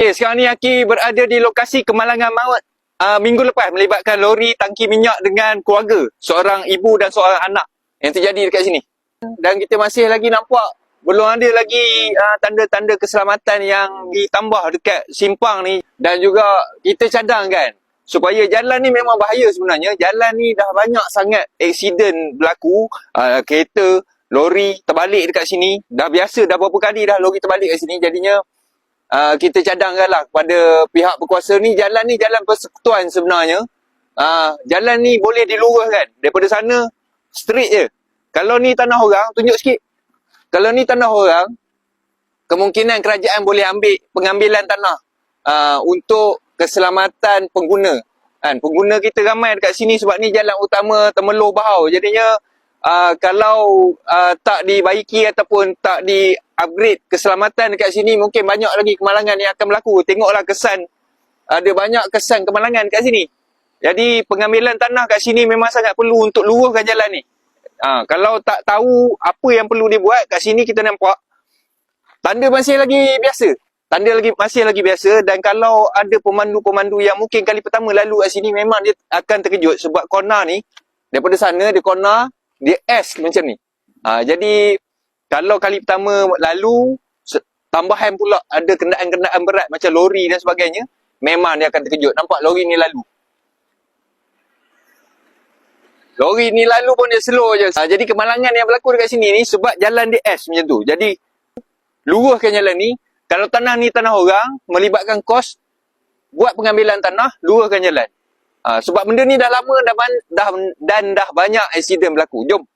Okay, sekarang ni Aki berada di lokasi kemalangan maut minggu lepas melibatkan lori tangki minyak dengan keluarga, seorang ibu dan seorang anak yang terjadi dekat sini. Dan kita masih lagi nampak belum ada lagi tanda-tanda keselamatan yang ditambah dekat simpang ni, dan juga kita cadangkan supaya jalan ni memang bahaya sebenarnya. Jalan ni dah banyak sangat aksiden berlaku, kereta, lori terbalik dekat sini. Dah biasa, dah berapa kali dah lori terbalik kat sini. Jadinya kita cadangkanlah kepada pihak berkuasa ni jalan persekutuan sebenarnya. Jalan ni boleh diluruskan daripada sana straight je. Kalau ni tanah orang, tunjuk sikit. Kalau ni tanah orang, kemungkinan kerajaan boleh ambil pengambilan tanah untuk keselamatan pengguna. Pengguna kita ramai dekat sini sebab ni jalan utama Temerloh Bahau. Jadinya kalau tak dibaiki ataupun tak di-upgrade keselamatan dekat sini, mungkin banyak lagi kemalangan yang akan berlaku. Tengoklah kesan, ada banyak kesan kemalangan dekat sini. Jadi pengambilan tanah kat sini memang sangat perlu untuk luruskan jalan ni. Kalau tak tahu apa yang perlu dibuat, kat sini kita nampak tanda masih lagi biasa. Masih lagi biasa, dan kalau ada pemandu-pemandu yang mungkin kali pertama lalu kat sini, memang dia akan terkejut sebab corner ni, daripada sana dia corner, dia S macam ni. Jadi kalau kali pertama lalu, tambahan pula ada kenderaan-kenderaan berat macam lori dan sebagainya, memang dia akan terkejut. Nampak lori ni lalu. Lori ni lalu pun dia slow je. Jadi kemalangan yang berlaku dekat sini ni sebab jalan dia S macam tu. Jadi luruskan jalan ni. Kalau tanah ni tanah orang, melibatkan kos, buat pengambilan tanah, luruskan jalan. Sebab benda ni dah lama dan dah banyak aksiden berlaku. Jom